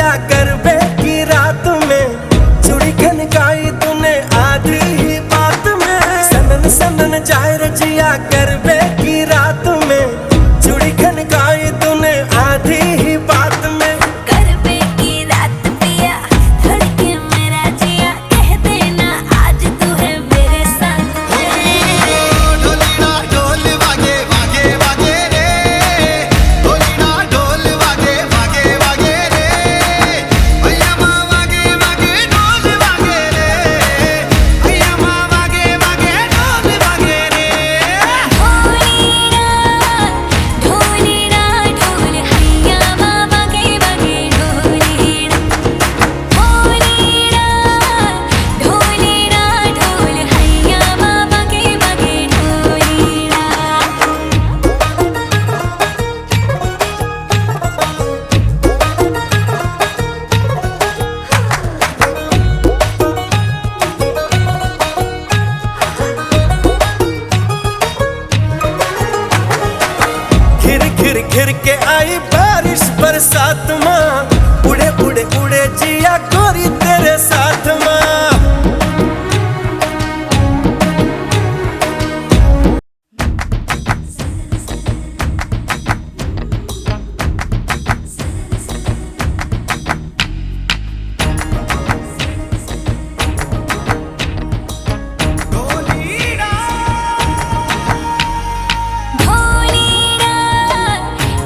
जिया करबे की रात में चूड़ी खनकाई तूने आधी ही बात में। सनन सनन जाए रे जिया करबे की रात में चूड़ी खनकाई तूने आधी ही बात में। करबे की रात पिया धड़के मेरा जिया कह देना आज तू है मेरे साथ। ढोली ना ढोल वागे वागे वागे रे, ढोली ना ढोल वागे वागे वागे रे, भैया माँ वागे वागे ढोल वागे रे, भैया माँ वागे वागे ढोल वागे रे। ढोली ना ढोल हैया बाबा के बगे ढोली ना। ढोली ना ढोल हैया बाबा के बगे ढोली ना। घिर घिर घिर के आई बारिश बरसात माँ, उड़े उड़े उड़े जिया गोरी तेरे साथ माँ।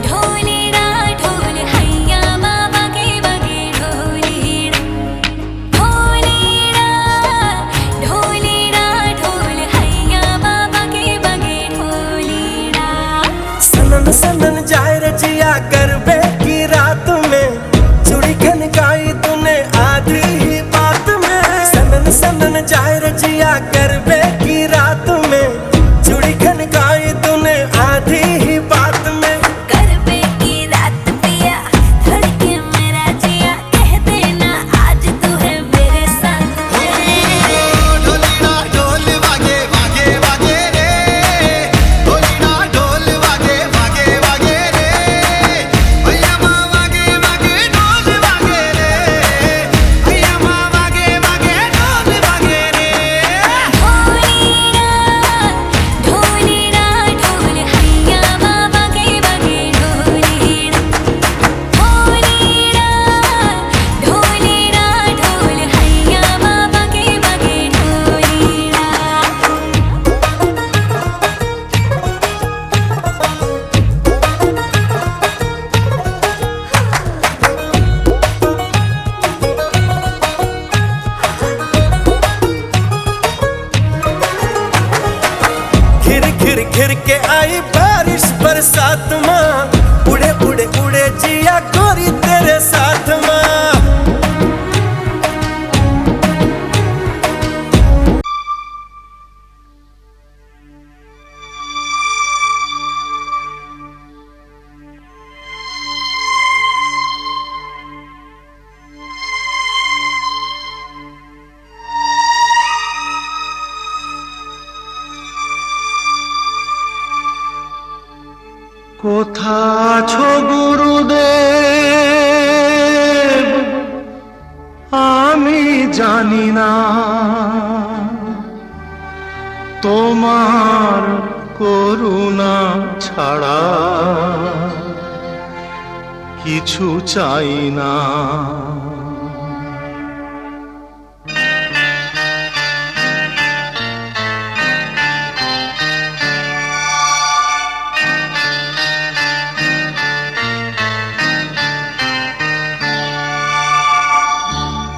ढोली ना ढोल हैया बाबा के बगे ढोली ना। ढोली ना ढोल हैया बाबा के बगे ढोली ना। सनन सनन जाए रे जिया करबे की रात में चूड़ी खनकाई तूने आधी ही बात में। सनन सनन जाए रे जिया करबे की रात में चूड़ी खनकाई तूने आधी ही बात में। करबे की रात पिया धड़के मेरा जिया कह देना आज तू है मेरे साथ। ढोली ना ढोल वागे वागे वागे रे, ढोली ना ढोल वागे वागे वागे रे, भैया माँ वागे वागे ढोल वागे रे, भैया माँ वागे वागे ढोल वागे रे। ढोली ना ढोल हैया बाबा के बगे ढोली ना। ढोली ना ढोल हैया बाबा के बगे ढोली ना। घिर घिर घिर के आई बारिश बरसात माँ, उड़े उड़े उड़े जिया गोरी तेरे साथ माँ। কোথা আছো গুরুদেব আমি জানি না, তোমার করুণা ছাড়া কিছু চাই না।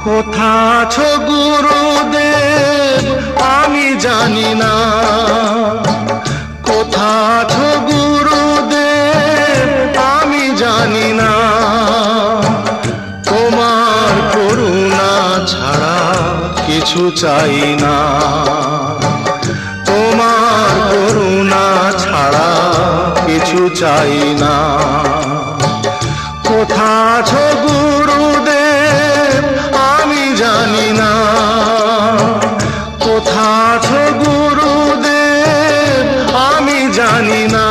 কোথা আছো গুরুদেব আমি জানি না, কোথা আছো গুরুদেব আমি জানি না, তোমার করুণা ছাড়া কিছু চাই না, তোমার করুণা ছাড়া কিছু চাই না। কোথা আছো গুরুদেব আমি জানি না, কোথা আছো গুরুদেব আমি জানি না।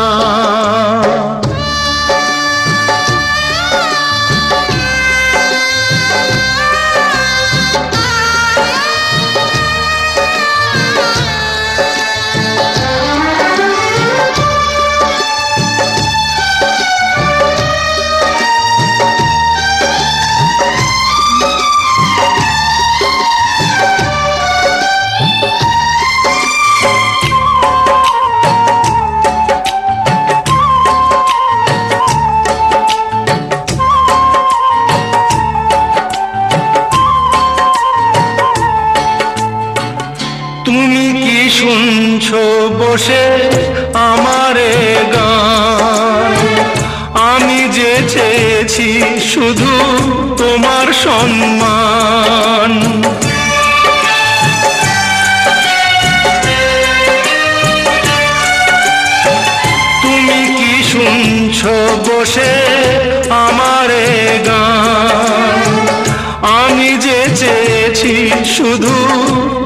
বসে আমারে গান। আমি যে চেয়েছি শুধু তোমার সম্মান। তুমি কি শুনছো বসে আমারে গান। আমি যে চেয়েছি শুধু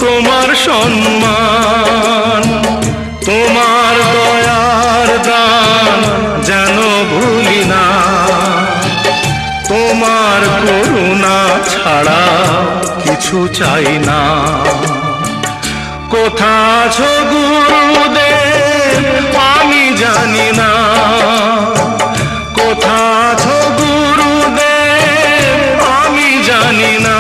তোমার সম্মান। তোমার দয়ার দান যেন ভুলি না, তোমার করুণা ছাড়া কিছু চাই না। কোথা আছো গুরুদেব আমি জানি না, কোথা আছো গুরুদেব আমি জানি না।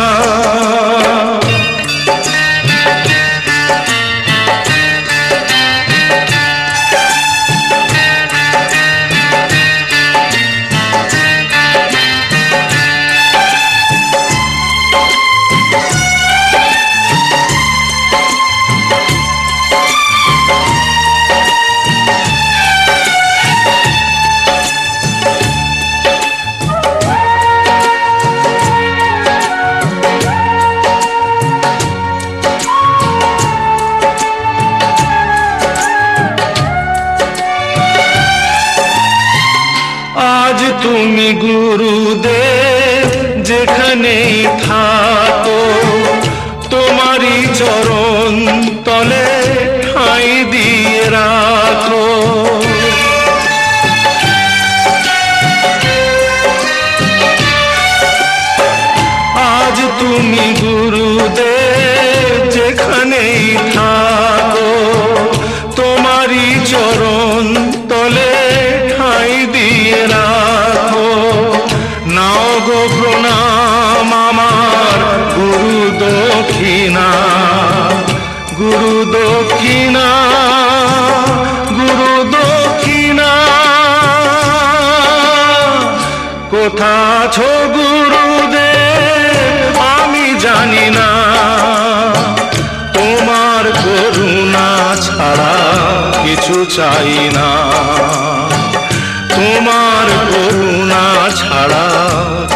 আজ তুমি গুরুদেব যেখানেই থাকো, তোমারই চরণ তলে ঠাঁই দিয়ে রাখো। আজ তুমি গুরুদেব যেখানেই থাকো, তোমারই চরণ তলে ঠাঁই দিয়ে রাখো। নাও গো প্রণাম আমার গুরু দক্ষিণা, গুরু দক্ষিণা, গুরু দক্ষিণা। কোথা আছো গুরুদেব আমি জানি না, তোমার করুণা ছাড়া কিছু চাই না। তোমার করুণা ছাড়া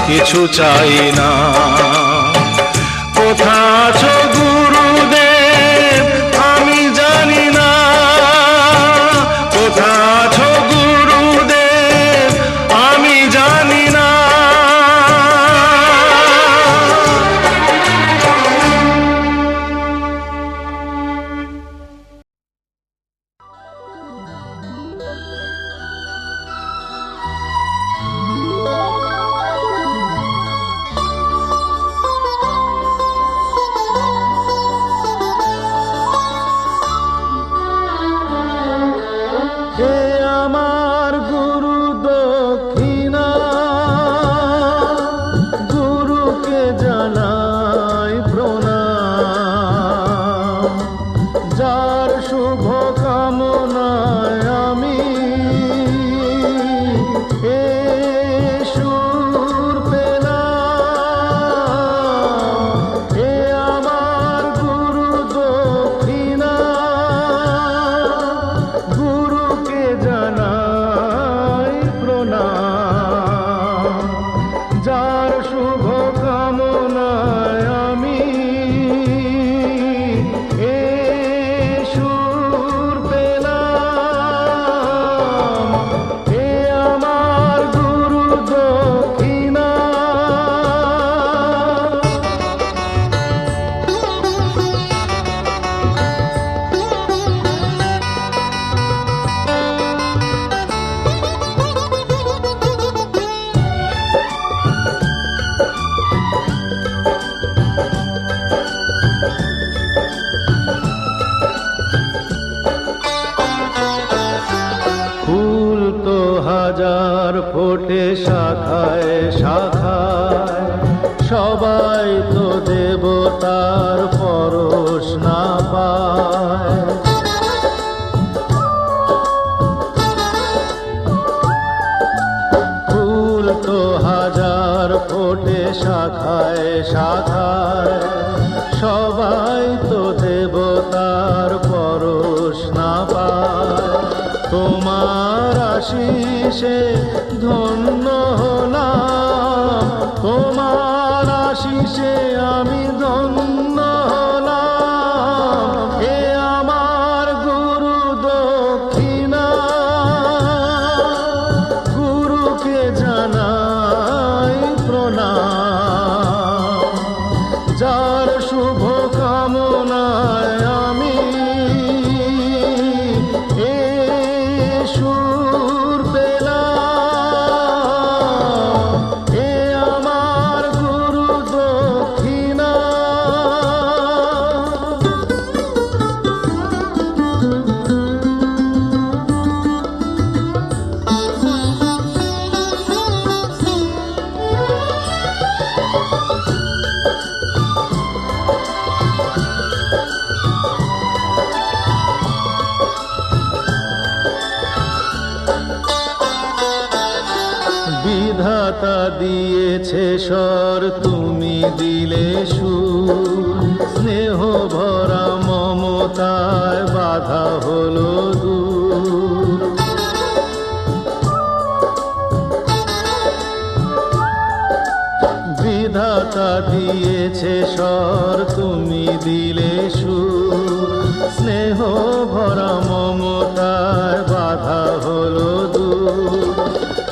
কিছু চাই না। কোথা আছো গুরুদেব আমি জানি না, কোথা আছো গুরুদেব আমি জানি না। হে আমার গুরু দক্ষিণা, গুরুকে জানাই প্রণাম। যার শুভ কামনায় আমি এ সুর পেলাম। হে আমার গুরু দক্ষিণা, গুরুকে জানাই প্রণাম। যার শুভ কামনায় আমি এ সুর পেলাম। হে আমার গুরু দক্ষিণা। ফুল তো হাজার ফোটে শাখায় শাখায়, সবাই তো দেবতার পরশ না পায়। ফুল তো হাজার ফোটে শাখায় শাখায়, সবাই তো দেবতার পরশ না পায়। আশিসে ধন্য হলাম, তোমার আশিসে আমি ধন্য হলাম। এ আমার গুরু দক্ষিণা, গুরুকে জানাই প্রণাম। যার শুভ কামনায় আমি এ সুর পেলাম, এ আমার গুরু দক্ষিণা। বিধাতা দিয়েছে স্বর, তুমি দিলে সুর। স্নেহ ভরা মমতায় বাধা হলো দূর। বিধাতা দিয়েছে স্বর, তুমি দিলে সুর। স্নেহ ভরা মমতায় বাধা হলো দূর।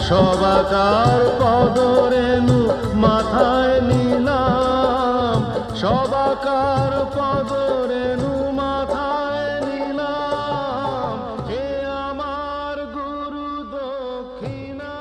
সবাকার পদরেণু মাথায় নিলাম, সবাকার পদরেণু মাথায় নিলাম। হে আমার গুরু দক্ষিণা।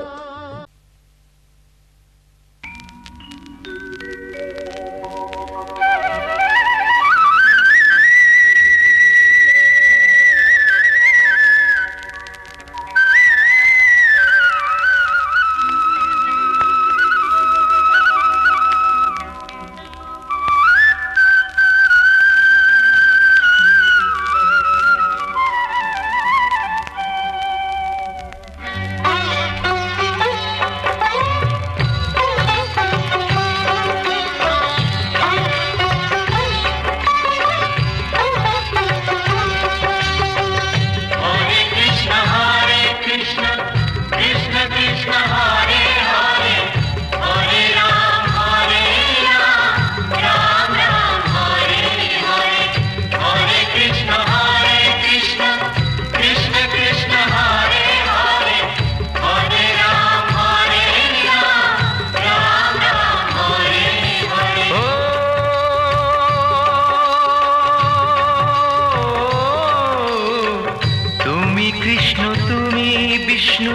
কৃষ্ণ তুমি বিষ্ণু,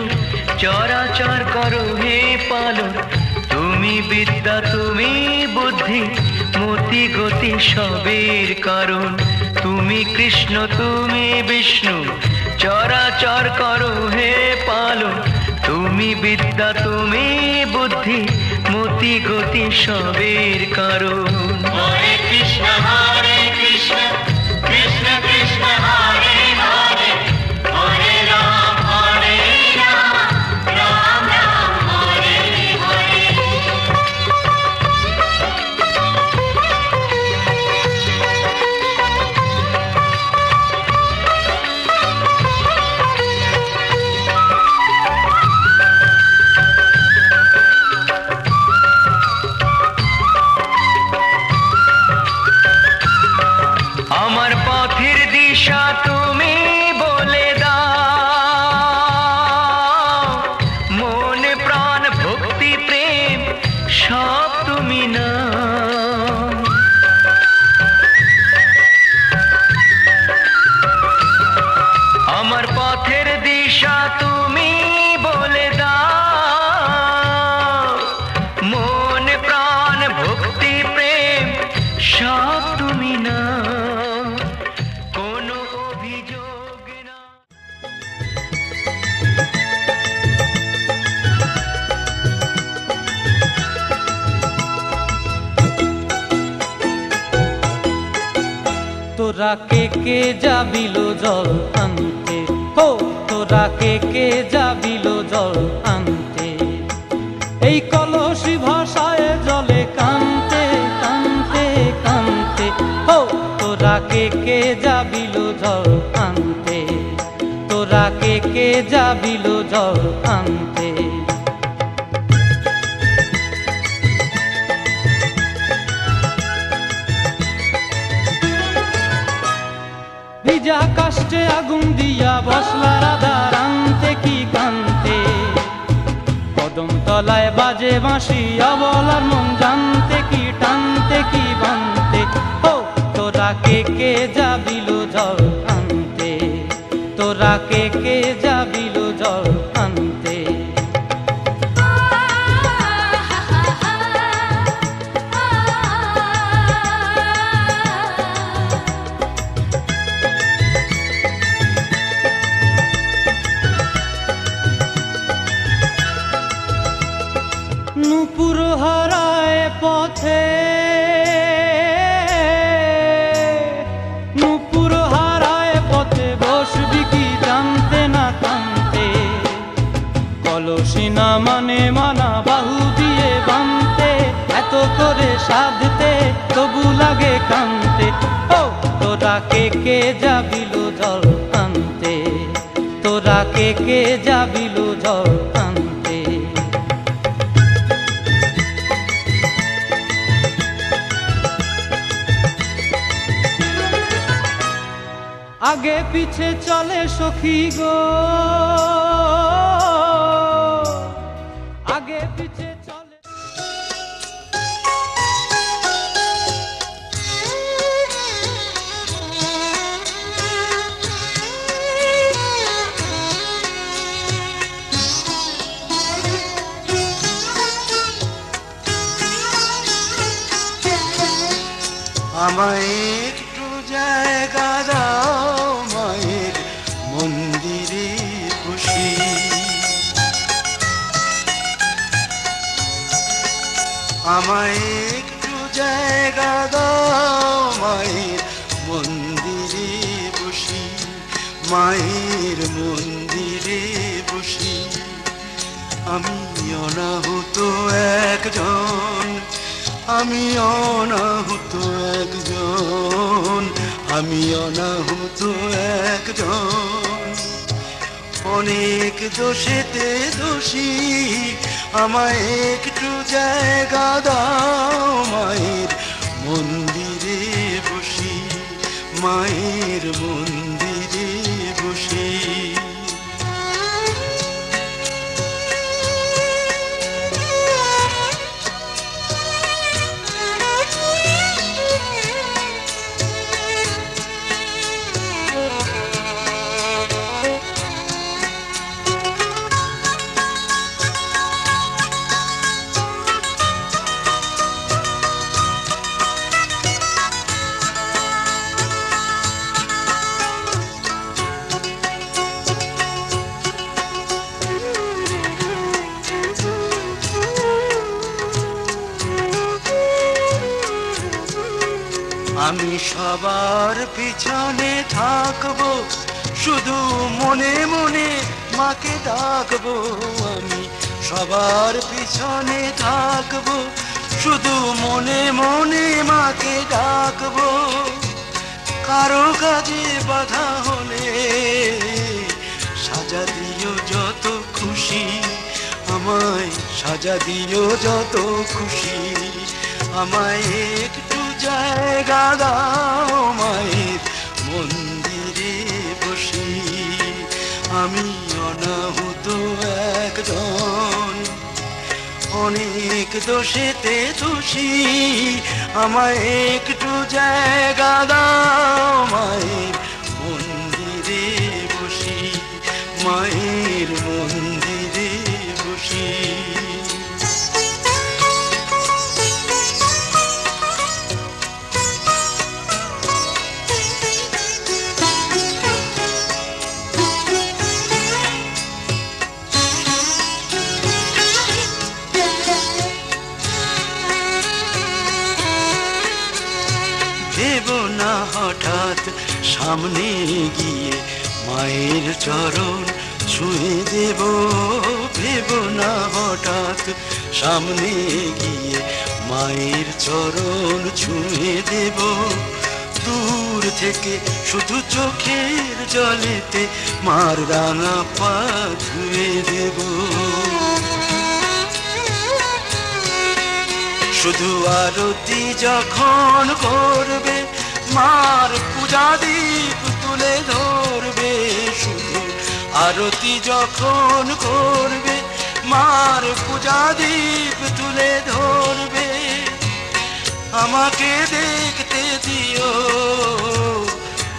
চরাচর করো হে পালন। তুমি বিদ্যা তুমি বুদ্ধি, মতি গতি সবের কারণ। তুমি কৃষ্ণ তুমি বিষ্ণু, চরাচর করো হে পালন। তুমি বিদ্যা তুমি বুদ্ধি, মতি গতি সবের কারণ। হরে কৃষ্ণ হরে কৃষ্ণ, কৃষ্ণ কৃষ্ণ হরে হরে, হরে রাম হরে রাম, রাম রাম হরে হরে। আমার পথের দিশা তুমি বলে দাও, মনে প্রাণ ভক্তি প্রেম সব তুমি নাও। আমার পথের দিশা তুমি বলে দাও, মনে প্রাণ ভক্তি প্রেম সব তুমি নাও, কোনো অভিযোগ না। তোরা কে যাবিল জল আনতে, হো তোরা কে যাবিল জল আনতে। এই কলসি ভাষায় জলে কানতে কানতে কানতে, হো তোরা কে যাবিল জল আনতে। তোরা তোরা কে যাবিল জল আনতে। ভিজা কাষ্টে আগুন দিয়া বসলা রাধার আনতে কি কান্তে, কদম তলায় বাজে বাঁশি অবলার মন জানতে কি টানতে কি বানতে। ও তোরা কে যাবিল জল আনতে, তোরা কে যাবিল জল আনতে। নূপুর হারায় পথে, নূপুর হারায় পথে বসবি কি জানতে না কানতে, কলসি না মানে মানা বাহু দিয়ে বানতে, এত করে সাধতে তবু লাগে কানতে। ও তোরা কে যাবিল জল আনতে, তোরা কে যাবিল জল আনতে। আগে পিছে চলে সখী গো, আগে পিছে চলে। আমায় একটু জায়গা দাও মায়ের মন্দিরে বসি, আমায় একটু জায়গা দাও মায়ের মন্দিরে বসি, মায়ের মন্দিরে বসি। আমি অনাহুত একজন, আমি অনাহুত একজন, আমি অনাহুত একজন। অনেক দোষেতে দোষী, আমায় একটু জায়গা দাও মায়ের মন্দিরে বসি, মায়ের মন্দিরে বসি। আমি সবার পিছনে থাকবো, শুধু মনে মনে মাকে ডাকবো। আমি সবার পিছনে থাকবো, শুধু মনে মনে মাকে ডাকবো। কারো কাজে বাধা হলে সাজা দিও যত খুশি, আমায় সাজা দিও যত খুশি। আমায় একটু জায়গা দাও মায়ের মন্দিরে বসি, আমি অনাহুত একজন। অনেক দোষেতে দোষী, আমায় একটু জায়গা দাও মায়ের মন্দিরে বসি, মায়ের মন্দিরে বসি। দেব না হঠাৎ সামনে গিয়ে মায়ের চরণ ছুঁয়ে দেব, ভেব না হঠাৎ সামনে গিয়ে মায়ের চরণ ছুঁয়ে দেব। দূর থেকে শুধু চোখের জলেতে মার রাঙা পা ধুয়ে দেব। শুধু আরতি যখন করবে মার পূজা দীপ তুলে ধরবে। শুধু আরতি যখন করবে মার পূজা দীপ তুলে ধরবে। আমাকে দেখতে দিও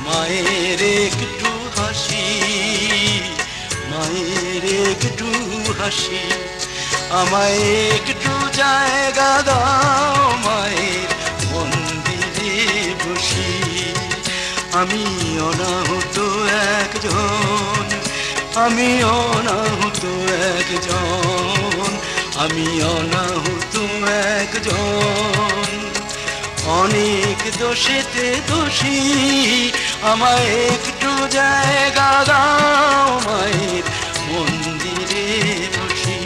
মায়ের একটু হাসি, মায়ের একটু হাসি। আমায় একটু জায়গা দাও মায়ের মন্দিরে বসি। আমি অনাহত একজন, আমি অনাহত একজন, আমি অনাহত একজন। অনেক দোষেতে দোষী, আমায় একটু জায়গা দাও মায়ের মন্দিরে বসি,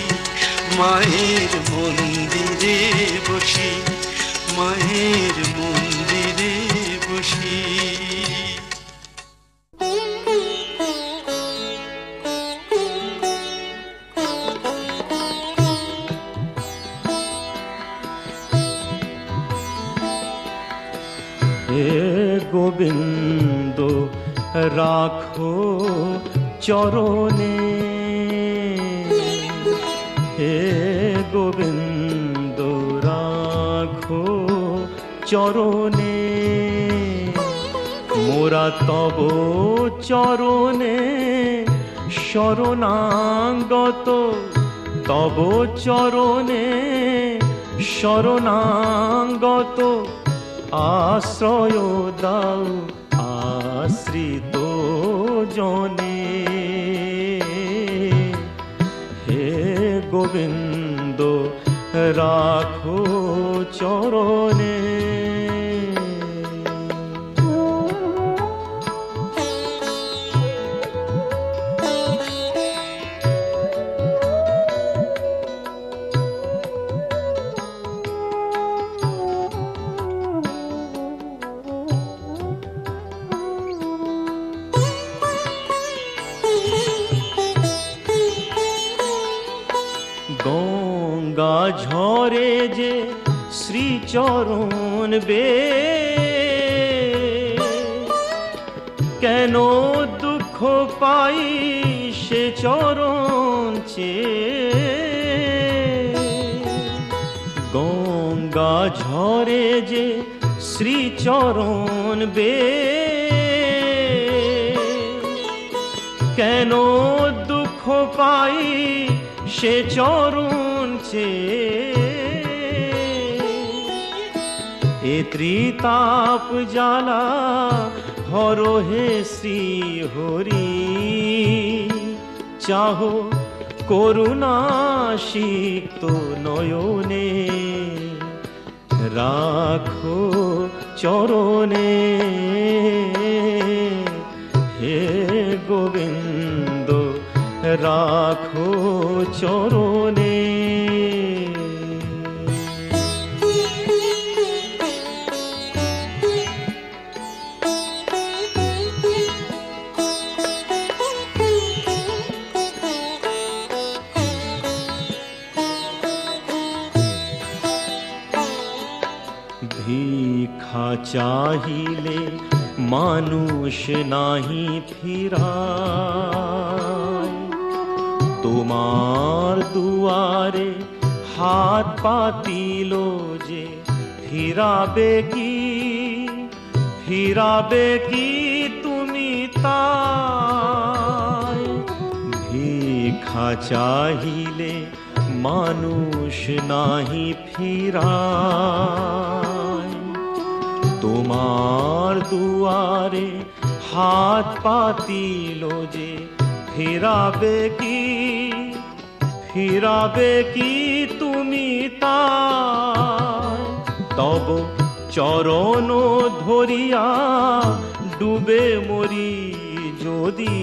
মায়ের মন্দিরে বসি, মায়ের মন্দিরে বসি। হে গোবিন্দ রাখো চরণে, হে গোবিন্দ রাখো চরণে। মোরা তব চরণে শরণাগত, তব চরণে শরণাগত। আশ্রয় দাও আশ্রিত জনে, হে গোবিন্দ রাখো চরণে। গঙ্গা ঝরে যে শ্রীচরণ বে, কেন দুঃখ পাই সে চরণ চেয়ে। গঙ্গা ঝরে যে শ্রীচরণ বে, কেন দুঃখ পাই সে চরণ চেয়ে। এ ত্রিতাপ জ্বালা হর হে শ্রী হরি, চাহো করুণা সিক্ত নয়নে। রাখো চরণে, হে গোবিন্দ রাখো চরণে। ভিক্ষা চাহিলে মানুষ নাহি ফিরায়, তোমার দুয়ারে হাত পাতিল যে ফিরাবে কি, ফিরাবে কি তুমি তাই। ভিক্ষা চাহিলে মানুষ নাহি ফিরায়, তোমার দুয়ারে হাত পাতিল যে ফিরাবে কি, ফিরাবে কি তুমি তাই। তব চরণ ধরিয়া ডুবে মরি যদি,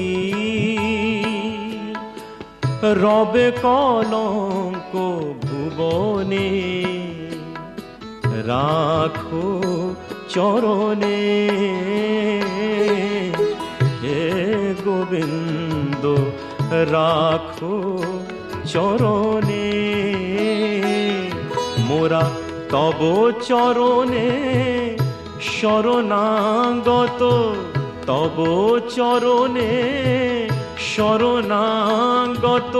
রবে কলঙ্ক ভুবনে। রাখো চরণে হে গোবিন্দ রাখো চরণে মোরা তব চরণে শরণাগত তব চরণে শরণাগত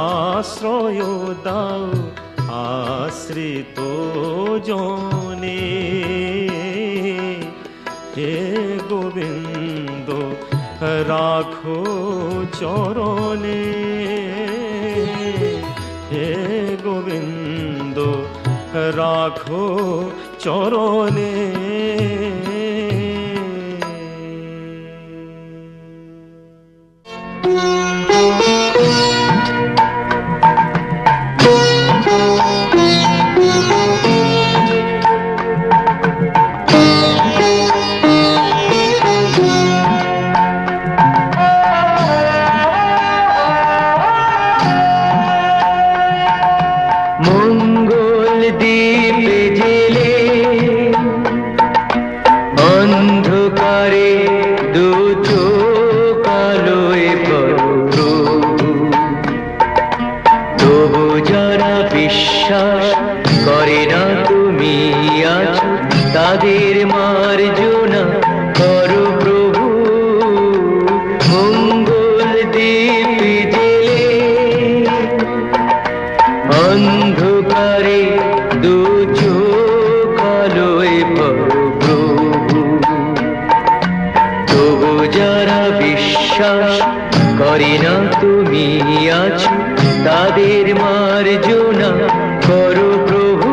আশ্রয় দাও আশ্রিত জনে হে গোবিন্দ রাখো চরণে হে গোবিন্দ রাখো চরণে মঙ্গল দ্বীপে জেলে অন্ধকারে দু চোখ আলোয় ভরপুর তবু যারা বিশ্বাস করে না তুমি আছো তাদের মার্জনা করো প্রভু মঙ্গল দ্বীপে জেলে অন্ধকারে দু চোখ আলোয় প্রভু তবু যারা বিশ্বাস করে না তুমি আছো তাদের মার্জনা করো প্রভু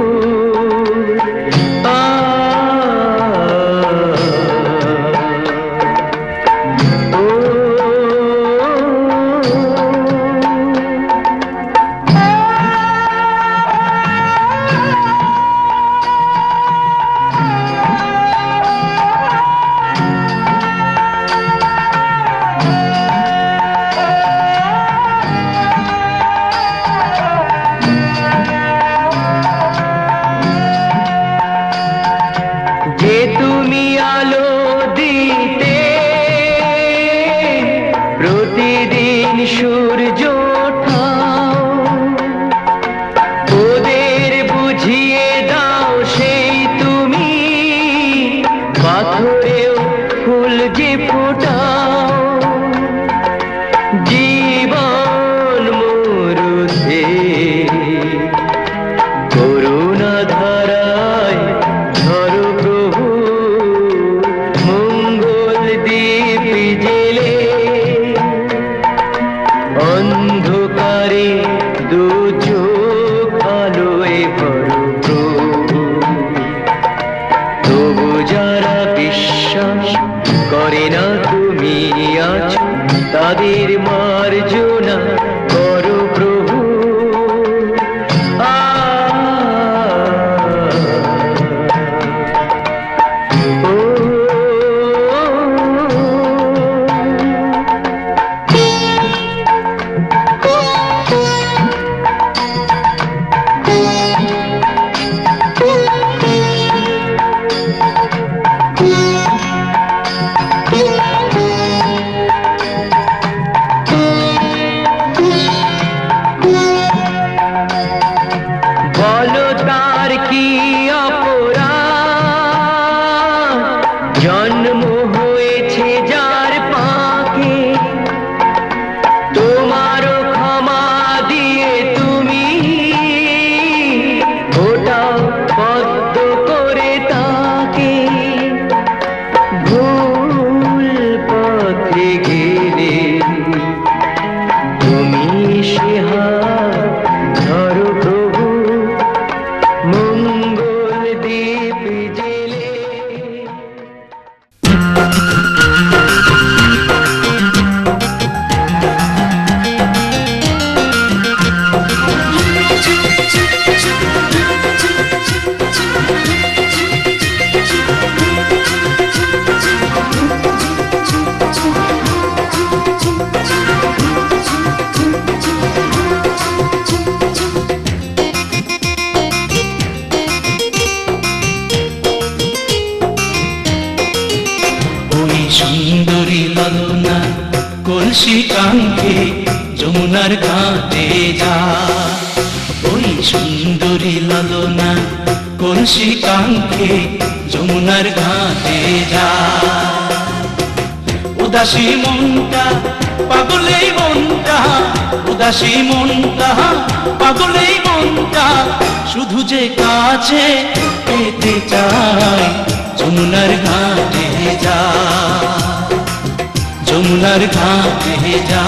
যে তুমি আলো দিতে প্রতিদিন সূর্য ওঠাও ওদের বুঝিয়ে দাও সেই তুমি পাথরেও ফুল যে ফোটাও জীবন মরুতে করুণা ধারায় ধরো প্রভু মঙ্গল দ্বীপ জেলে অন্ধকারে দু চোখ আলোয় ভরো প্রভু তবু যারা বিশ্বাস করে না তুমি আছো তাদের মার্জনা করো প্রভু বলো তার কি অপরাধ জন্ম হয়েছে যার পাকে তোমারও ক্ষমা দিয়ে তুমি ওটাও পদ্ম করে তাকে ভুল পথে গেলে তুমি সে হাত ধরো প্রভু মঙ্গল দ্বীপ জেলে যমুনার ঘাটে যা ওই সুন্দরী লালনা কলসি কাঙ্ক্ষে যমুনার ঘাটে যা উদাসী মনটা পাগলেই মনটা উদাসী মনটা পাগলেই মনটা শুধু যে কাছে পেতে চায় যমুনার ঘাটে যা যমুনার ঘাটে যা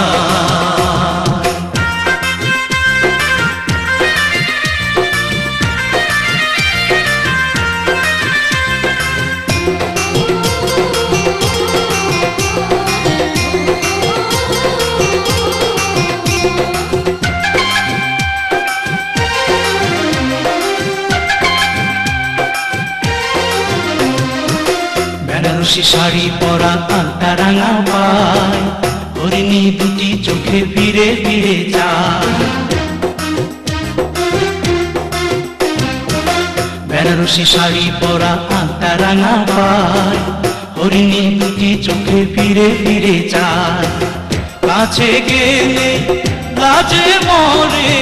বেনারসি শাড়ি পরা আলতা রাঙা পায় হরিণী দুটি চোখে ফিরে ফিরে যায় বেনারসি শাড়ি পরা আলতা রাঙা পায় হরিণী দুটি চোখে ফিরে ফিরে যায় কাছে গেলে লাজে মরে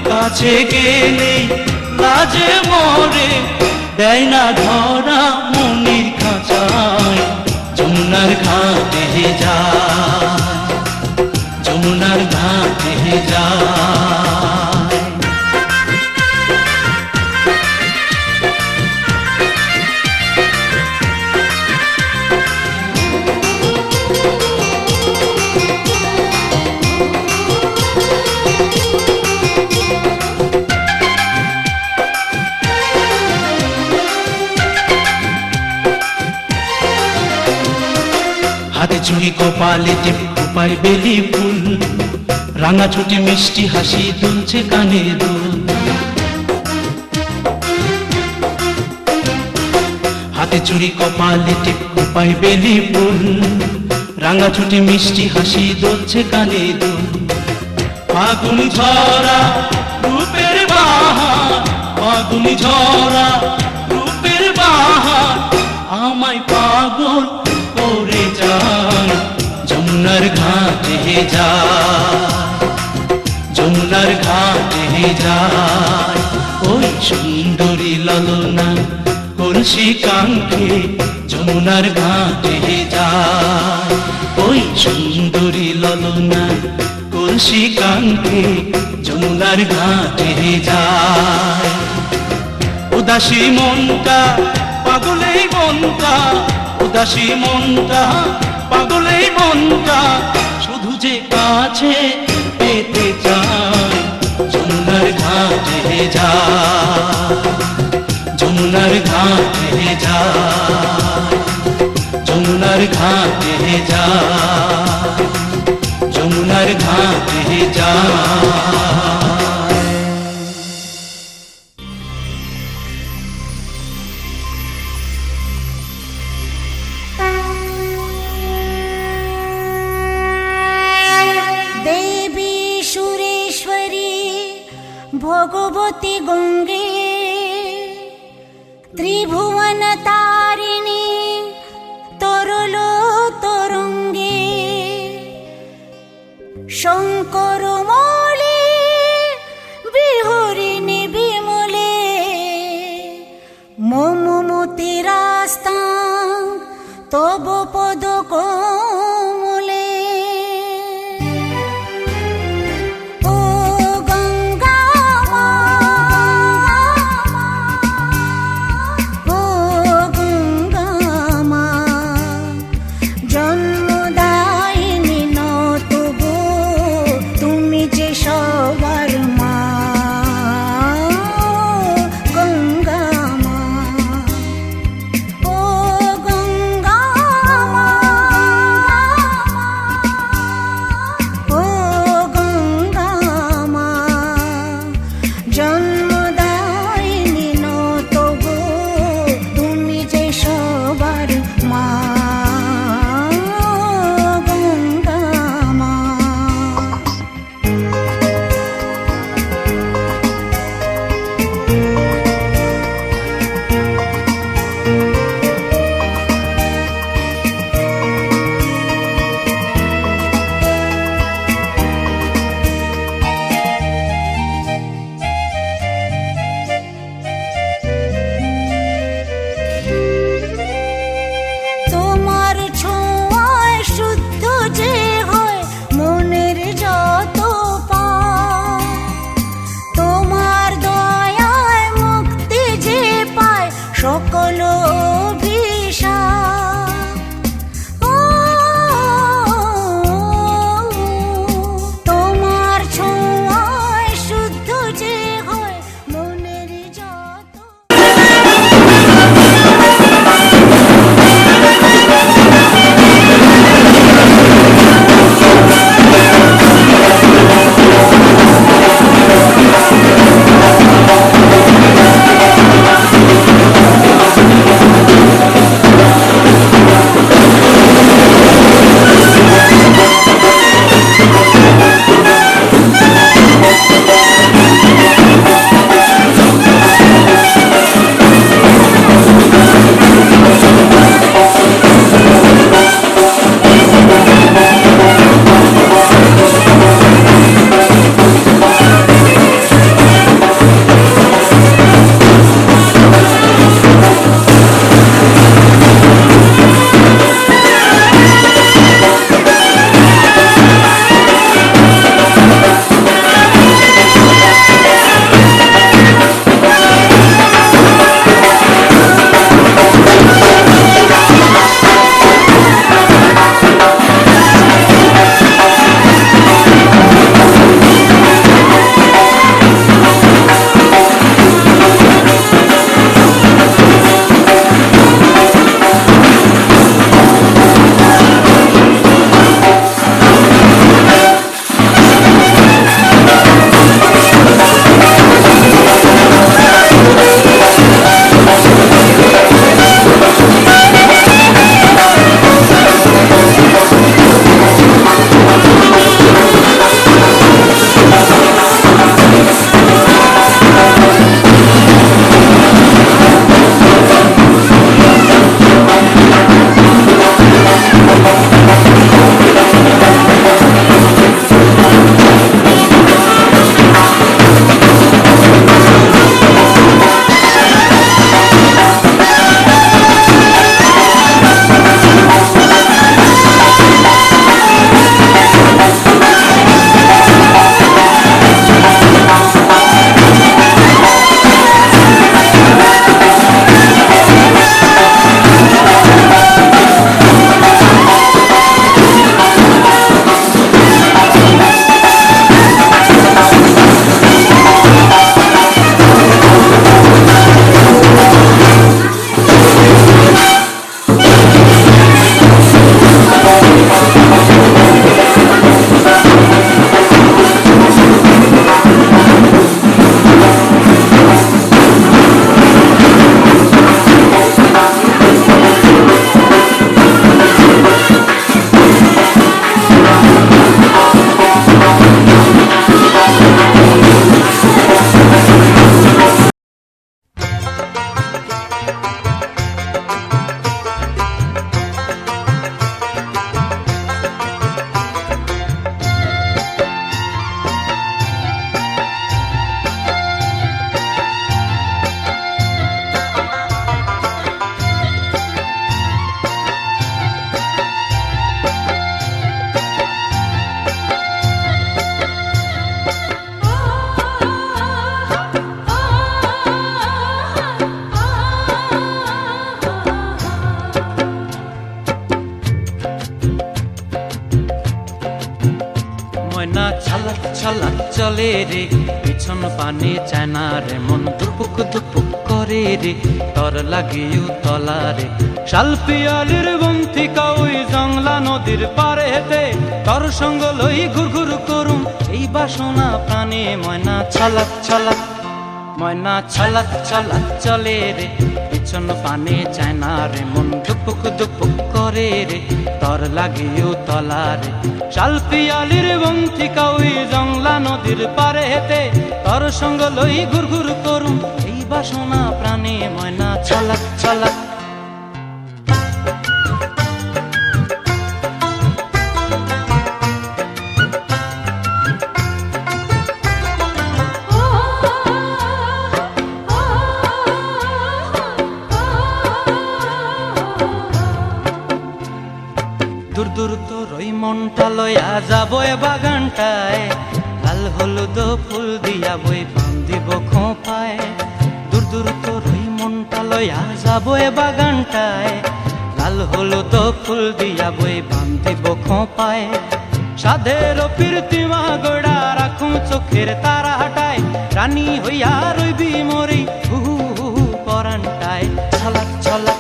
কাছে গেলে লাজে মরে দেয় না ধরা মনির খাঁচায় যমুনার ঘাটে যায় যমুনার ঘাটে যায় হাতে চুড়ি কপালে টিপ খোপায় বেলি ফুল রাঙা ছুটি মিষ্টি হাসি দুলছে কানে দুল হাতে চুড়ি কপালে টিপ খোপায় বেলি ফুল রাঙা ছুটি মিষ্টি হাসি দুলছে কানে দুল ফাগুন ঝরা রূপের বাহার ফাগুন ঝরা রূপের বাহার আমায় পাগল করে যায় যমুনার ঘাটে যায় যমুনার ঘাটে যায় ওই সুন্দরী লালনা কলসি কাঙ্ক্ষে যমুনার ঘাটে যায় ওই সুন্দরী লালনা কলসি কাঙ্ক্ষে যমুনার ঘাটে যায় উদাসী মনটা পাগলেই মনটা উদাসী মনটা পাগলেই মনটা শুধু যে কাছে পেতে চায় যমুনার ঘাটে যায় যমুনার ঘাটে যায় যমুনার ঘাটে যায় যমুনার ঘাটে যায় ভগবতী গঙ্গে ত্রিভুবন তারিণী তরল তরঙ্গে শঙ্কর মৌলি বিহরিণী বিমলে মম মতিরাস্তা তব পদ কোমলে সকল অভিশাপ। ও তোমার ছোঁয়ায় শুদ্ধ যে হয় মনের যত। ময়না ছালাক ছালাক চলে রে, পিছন পানে চায় না রে, মন দুপুক দুপুক করে রে, তর লাগিও তলা রে। শাল পিয়ালির বন্তিকা ওই জংলা নদীর পারে হেতে, তর সঙ্গ লই ঘুর ঘুর করুম এই বাসনা প্রাণে। ময়না ছালাক ছালাক, ময়না ছালাক ছালাক চলে রে, পিছন পানে চায় না রে, মন দুপুক দুপুক করে রে, তর লাগিও তলা রে। শাল পিয়ালির বন্তিকা ওই জংলা নদীর পারে হেতে, তর সঙ্গ লই ঘুর ঘুর করুম এই বাসনা প্রাণে। ময়না ছালাক ছালাক। দূর দূর তোর ওই মনটা লয়া যাবো এ বাগানটায়, লাল হলুদ ফুল দিয়া বই বান্ধিব খোঁপায়। দূর দূর তোর ওই মনটা লইয়া যাবো এ বাগানটায়, লাল হলুদ ফুল দিয়া বই বান্ধিব খোঁপায়। সাধের প্রীতিমা গোড়া রাখুম চোখের তারা হাটায়, রানী হইয়া রইবি মোরে হু হু পরানটায়। ছলাক ছলাক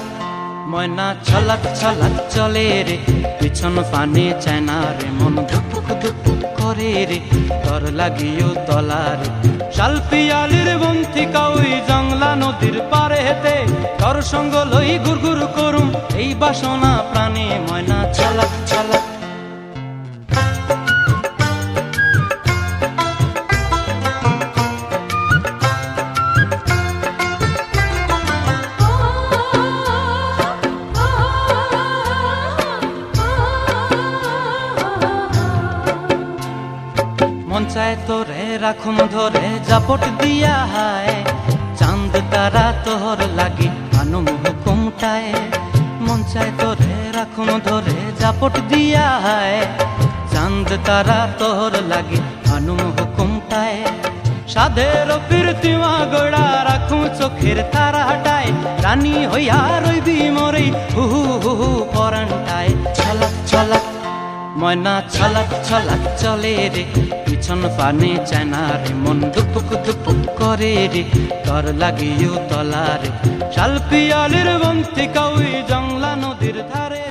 ময়না ছলাক ছলাক চলে রে, পিছন পানে চায় না রে, মন ধুপুক ধুপুক করে রে, তর লাগিও তলারে। শালপিয়ালির বন্তিকা ওই জংলা নদীর পারে হেতে, তর সঙ্গ লই ঘুর ঘুর করুম এই বাসনা প্রাণে। ময়না ছলাক ছলাক মন চায় তোরে রাখুম ধরে জাপট দিয়া হায়, চাঁদ তারা তোর লাগি আনুম হুকুমটায়। মন চায় তোরে রাখুম ধরে জাপট দিয়া হায়, চাঁদ তারা তোর লাগি আনুম হুকুমটায়। সাধের প্রীতিমা গোড়া রাখুম চোখের তারা হাটায়, রানী হইয়া রইবি মোরে হু হু পরানটায়। ছলাক ছলাক ময়না ছলাক ছলাক চলে রে, পিছন পানে চায় না রে, মন দুপুক দুপুক করে রে, তর লাগিও তলারে। শালপিয়ালির বন্তিকা ওই জংলা নদীর ধারে।